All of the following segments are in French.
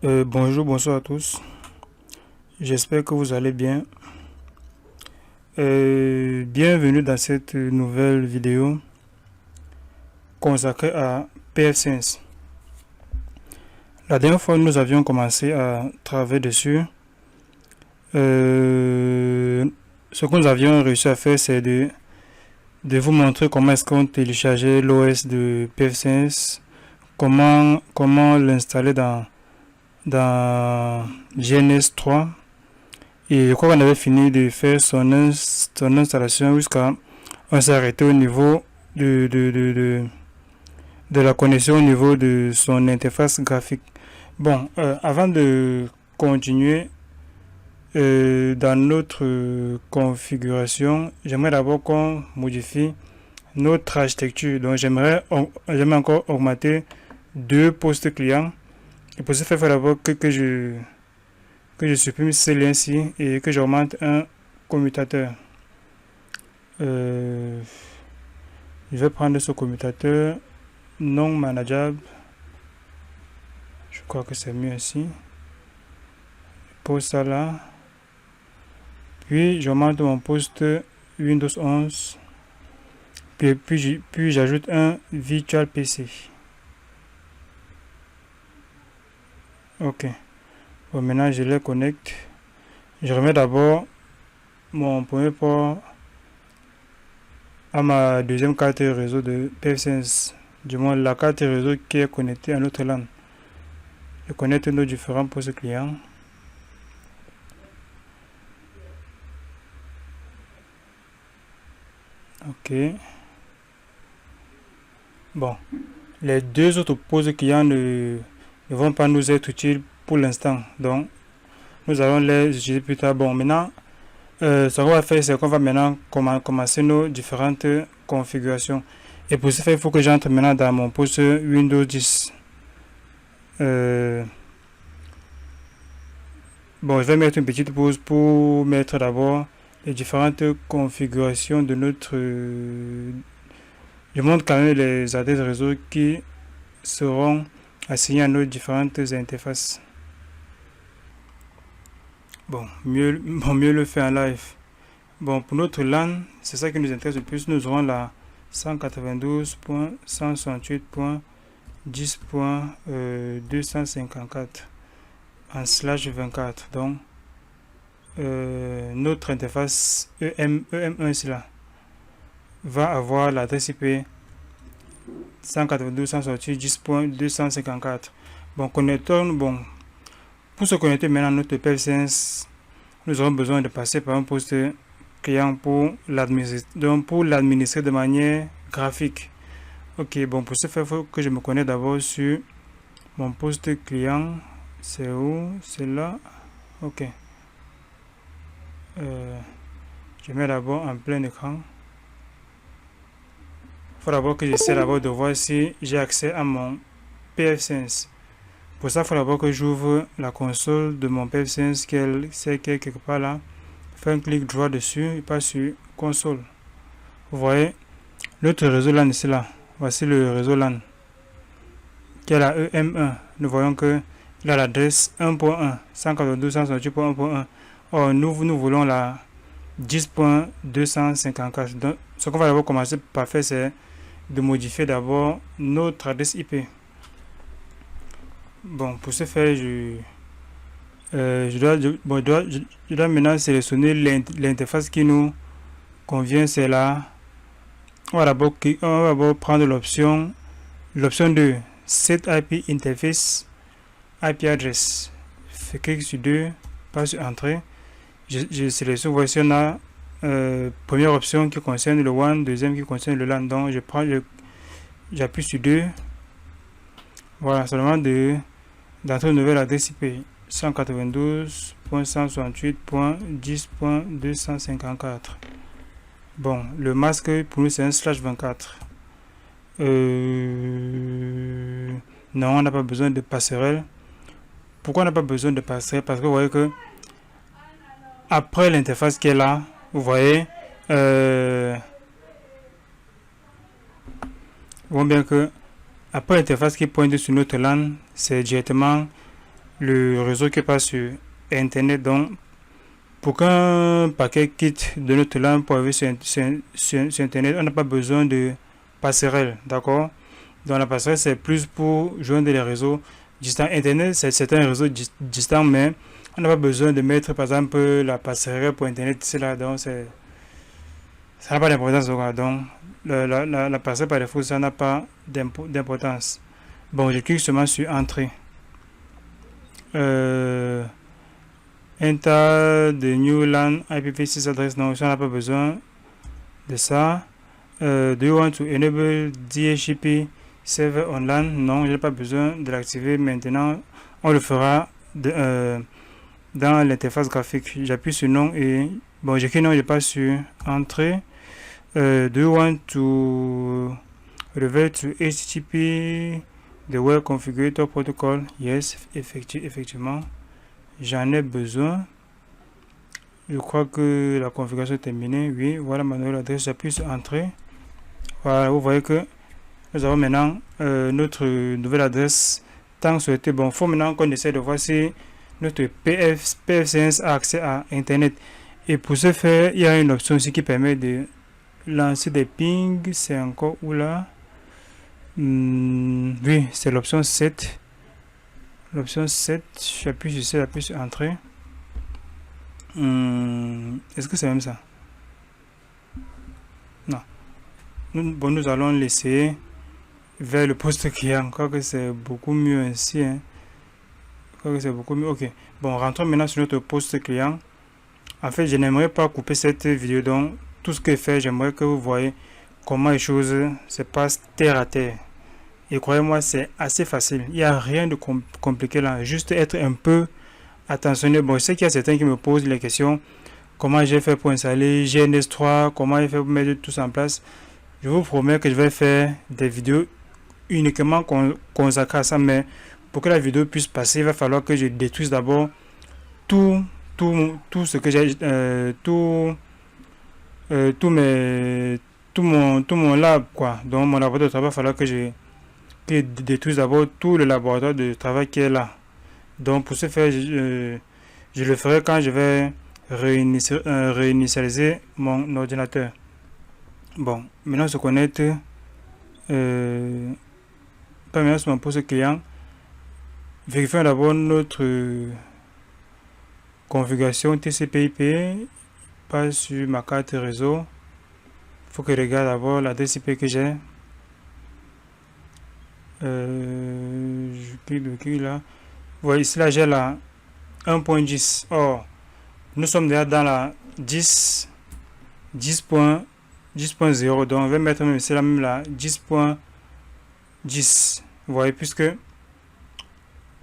Bonjour, bonsoir à tous. J'espère que vous allez bien. Bienvenue dans cette nouvelle vidéo consacrée à PF5. La dernière fois, nous avions commencé à travailler dessus. Ce que nous avions réussi à faire, c'est de vous montrer comment est-ce qu'on téléchargeait l'OS de PF5, comment l'installer dans GNS 3. Et je crois qu'on avait fini de faire son installation jusqu'à on s'est arrêté au niveau de la connexion au niveau de son interface graphique. Bon, avant de continuer dans notre configuration, j'aimerais d'abord qu'on modifie notre architecture. Donc j'aimerais encore augmenter 2 postes clients. Et pour ce faire, il faut d'abord que je supprime ce lien-ci et que j'augmente un commutateur. Je vais prendre ce commutateur non manageable. Je crois que c'est mieux ici. Pour ça là. Puis j'augmente mon poste Windows 11. Puis j'ajoute un Virtual PC. Ok. Bon, maintenant je les connecte. Je remets d'abord mon premier port à ma deuxième carte réseau de PF5. Du moins la carte réseau qui est connectée à notre LAN. Je connecte nos différents postes clients. Ok. Bon. Les 2 autres postes clients ne vont pas nous être utiles pour l'instant. Donc, nous allons les utiliser plus tard. Bon, maintenant, ce qu'on va faire, c'est qu'on va maintenant commencer nos différentes configurations. Et pour ce faire, il faut que j'entre maintenant dans mon poste Windows 10. Bon, je vais mettre une petite pause pour mettre d'abord les différentes configurations de notre... je montre quand même les adresses réseau qui seront assignées à nos différentes interfaces. Bon, mieux le faire en live. Bon, pour notre LAN, c'est ça qui nous intéresse le plus. Nous aurons la 192.168.10.254 en /24. Donc, notre interface EM1 ici là va avoir l'adresse IP 192.168.10.254. Bon, connectons. Bon, pour se connecter maintenant à notre PF5, nous aurons besoin de passer par un poste client pour l'administrer de manière graphique. Ok, bon, pour ce faire, il faut que je me connecte d'abord sur mon poste client. C'est où? C'est là. Ok. Je mets d'abord en plein écran. Il faut d'abord que j'essaie d'abord de voir si j'ai accès à mon PF5. Pour ça, il faut d'abord que j'ouvre la console de mon PF5 qui est quelque part là. Fais un clic droit dessus et passe sur console. Vous voyez notre réseau LAN ici là. Voici le réseau LAN qui est la EM1. Nous voyons que il a l'adresse 1.1 192.168.1.1. Or nous voulons la 10.254. Donc ce qu'on va d'abord commencer par faire, c'est de modifier d'abord notre adresse IP. Bon, pour ce faire, je dois maintenant sélectionner l'interface qui nous convient. C'est là. On va d'abord prendre l'option 2, Set IP Interface IP Address. Je clique sur 2, pas sur Entrée. Je sélectionne. Voici, on a première option qui concerne le WAN, deuxième qui concerne le LAN. Donc, j'appuie sur 2. Voilà, seulement d'entrer une nouvelle adresse IP 192.168.10.254. Bon, le masque pour nous c'est un /24. Non, on n'a pas besoin de passerelle. Pourquoi on n'a pas besoin de passerelle? Parce que vous voyez que après l'interface qui est là, vous voyez bien que après l'interface qui pointe sur notre LAN, c'est directement le réseau qui passe sur Internet. Donc, pour qu'un paquet quitte de notre LAN pour arriver sur Internet, on n'a pas besoin de passerelle, d'accord? Donc, la passerelle, c'est plus pour joindre les réseaux distants. Internet, c'est un réseau distant, mais on n'a pas besoin de mettre, par exemple, la passerelle pour Internet ici, là. Donc, ça n'a pas d'importance. Donc, la passerelle par défaut, ça n'a pas d'importance. Bon, je clique seulement sur Entrée. Enter the new LAN IPv6 address. Non, ça n'a pas besoin de ça. Do you want to enable DHCP server on LAN? Non, je n'ai pas besoin de l'activer maintenant. On le fera dans l'interface graphique. J'appuie sur non et bon, j'écris non, je passe sur Entrée. Do you want to revert to HTTP the Web Configurator Protocol? Yes, effectivement. J'en ai besoin. Je crois que la configuration est terminée. Oui, voilà ma nouvelle adresse. J'appuie sur Entrée. Voilà, vous voyez que nous avons maintenant notre nouvelle adresse tant souhaité. Bon, il faut maintenant qu'on essaie de voir si notre PF5 a accès à Internet. Et pour ce faire, il y a une option aussi qui permet de lancer des pings. C'est encore où là? Oui, c'est l'option 7. L'option 7, j'appuie sur C, j'appuie sur Entrée. Est-ce que c'est même ça? Non. Nous allons laisser vers le poste client. Je crois que c'est beaucoup mieux ainsi. Hein. Je crois que c'est beaucoup mieux. Ok. Bon, rentrons maintenant sur notre poste client. En fait, je n'aimerais pas couper cette vidéo. Donc, tout ce que je fais, j'aimerais que vous voyez comment les choses se passent terre à terre. Et croyez-moi, c'est assez facile. Il n'y a rien de compliqué là. Juste être un peu attentionné. Bon, je sais qu'il y a certains qui me posent les questions. Comment j'ai fait pour installer GNS3? Comment j'ai fait pour mettre tout ça en place? Je vous promets que je vais faire des vidéos uniquement consacrées à ça. Mais pour que la vidéo puisse passer, il va falloir que je détruise d'abord tout ce que j'ai... tout mon lab, quoi. Donc, mon laboratoire de travail, il va falloir que je détruise d'abord tout le laboratoire de travail qui est là. Donc pour ce faire, je le ferai quand je vais réinitialiser mon ordinateur. Bon, maintenant on se connecte. Pas maintenant sur mon poste client. Vérifions d'abord notre configuration TCP/IP. Pas sur ma carte réseau. Il faut que je regarde d'abord l'adresse IP que j'ai. Je clique là. Vous voyez ici là j'ai la 1.10. Or, nous sommes déjà dans la 10.0. Donc on va mettre même ici là même la 10.10. Vous voyez, puisque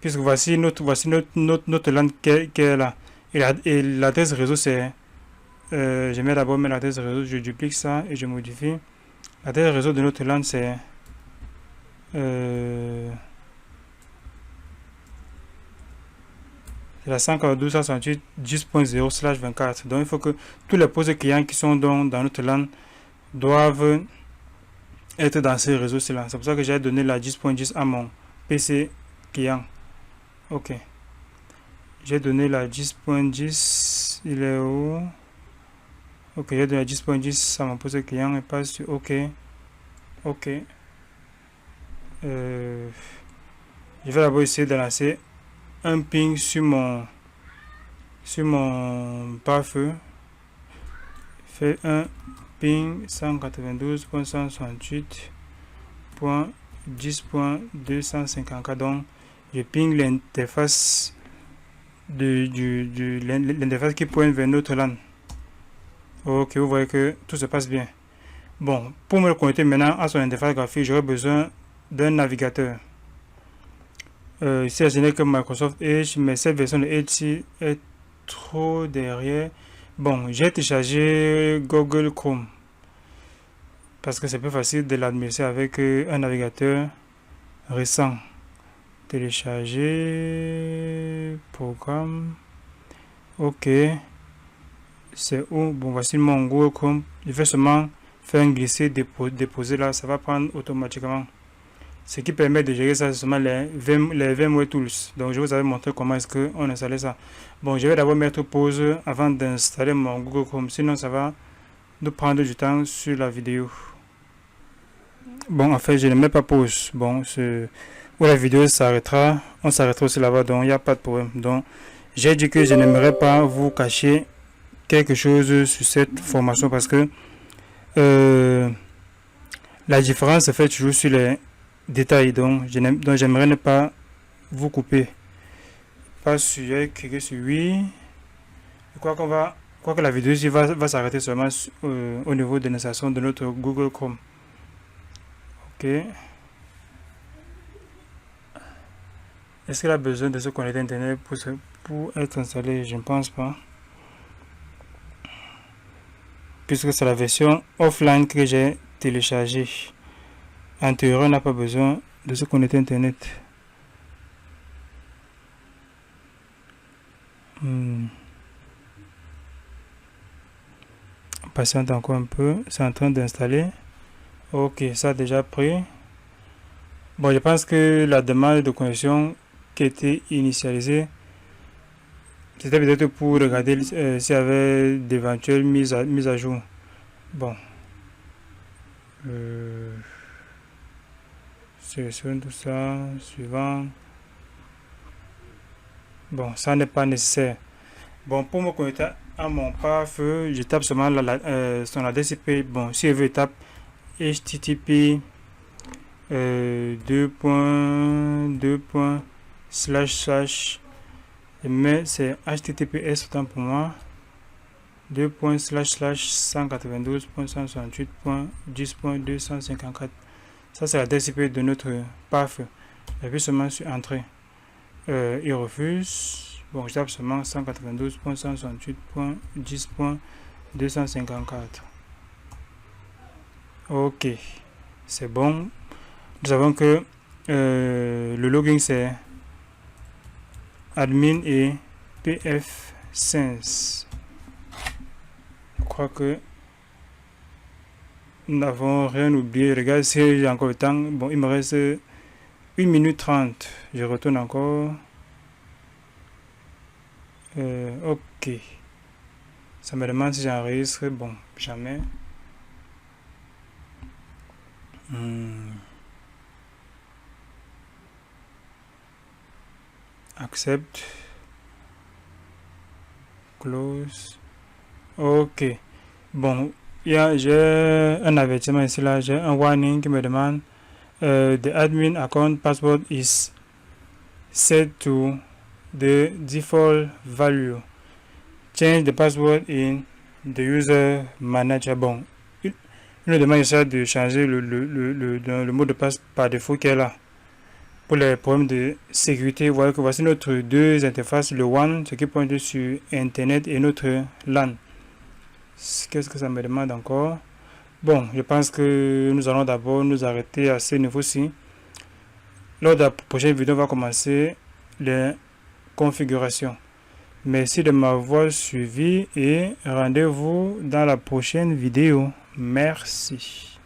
voici notre LAN qui est là. Et l'adresse réseau c'est je mets d'abord l'adresse réseau, je duplique ça et je modifie. L'adresse réseau de notre LAN c'est c'est la 142.168.10.0/24. Donc il faut que tous les postes clients qui sont dans notre LAN doivent être dans ces réseaux-là. C'est pour ça que j'ai donné la 10.10 à mon PC client. Ok. J'ai donné la 10.10. Il est où? Ok, j'ai donné la 10.10 à mon poste client et passe sur OK. Ok. Je vais d'abord essayer de lancer un ping sur mon pare-feu. Fait un ping 192.168.10.254. Donc je ping l'interface l'interface qui pointe vers notre LAN. Ok, vous voyez que tout se passe bien. Bon, pour me connecter maintenant à son interface graphique, j'aurai besoin d'un navigateur. Ici, je n'ai que Microsoft Edge, mais cette version de Edge est trop derrière. Bon, j'ai téléchargé Google Chrome parce que c'est plus facile de l'administrer avec un navigateur récent. Télécharger programme. Ok, c'est où? Bon, voici mon Google Chrome. Je vais seulement faire un glisser déposer là, ça va prendre automatiquement. Ce qui permet de gérer ça, c'est seulement les VMware Tools. Donc, je vous avais montré comment est-ce qu'on installait ça. Bon, je vais d'abord mettre pause avant d'installer mon Google Chrome. Sinon, ça va nous prendre du temps sur la vidéo. Bon, en fait, je ne mets pas pause. Bon, où la vidéo s'arrêtera, on s'arrêtera aussi là-bas. Donc, il n'y a pas de problème. Donc, j'ai dit que je n'aimerais pas vous cacher quelque chose sur cette formation parce que la différence se fait toujours sur les détails. Donc, j'aimerais ne pas vous couper. Pas sur cliquer sur oui. Je crois que la vidéo ici va s'arrêter seulement au niveau de l'installation de notre Google Chrome. Ok. Est-ce qu'il a besoin de se connecter à Internet pour être installé? Je ne pense pas. Puisque c'est la version offline que j'ai téléchargée. En théorie, on n'a pas besoin de se connecter à Internet. Patiente encore un peu. C'est en train d'installer. Ok, ça a déjà pris. Bon, je pense que la demande de connexion qui a été initialisée, c'était peut-être pour regarder s'il y avait d'éventuelles mises à jour. Bon. Sélectionne tout ça. Suivant. Bon, ça n'est pas nécessaire. Bon, pour me connecter à mon pare-feu, je tape seulement son adresse IP. Bon, si je veux, je tape http mais c'est https autant pour moi 2.//192.168.10.254. ça c'est l'adresse IP de notre pare-feu. J'appuie seulement sur entrée. Il refuse. Bon, je tape seulement 192.168.10.254. Ok, c'est bon. Nous savons que le login c'est admin et pf5. Je crois que nous n'avons rien oublié. Regarde si j'ai encore le temps. Bon, il me reste 1 minute 30. Je retourne encore. Ok. Ça me demande si j'enregistre. Bon, jamais. Accept. Close. Ok. Bon, j'ai un avertissement ici là. J'ai un warning qui me demande the admin account password is set to the default value. Change the password in the user manager. Bon, il nous demande ici de changer le mot de passe par défaut qui est là. Pour les problèmes de sécurité, vous voyez que voici notre deux interfaces, le WAN, ce qui pointe sur Internet, et notre LAN. Qu'est-ce que ça me demande encore? Bon, je pense que nous allons d'abord nous arrêter à ce niveau-ci. Lors de la prochaine vidéo, on va commencer les configurations. Merci de m'avoir suivi et rendez-vous dans la prochaine vidéo. Merci.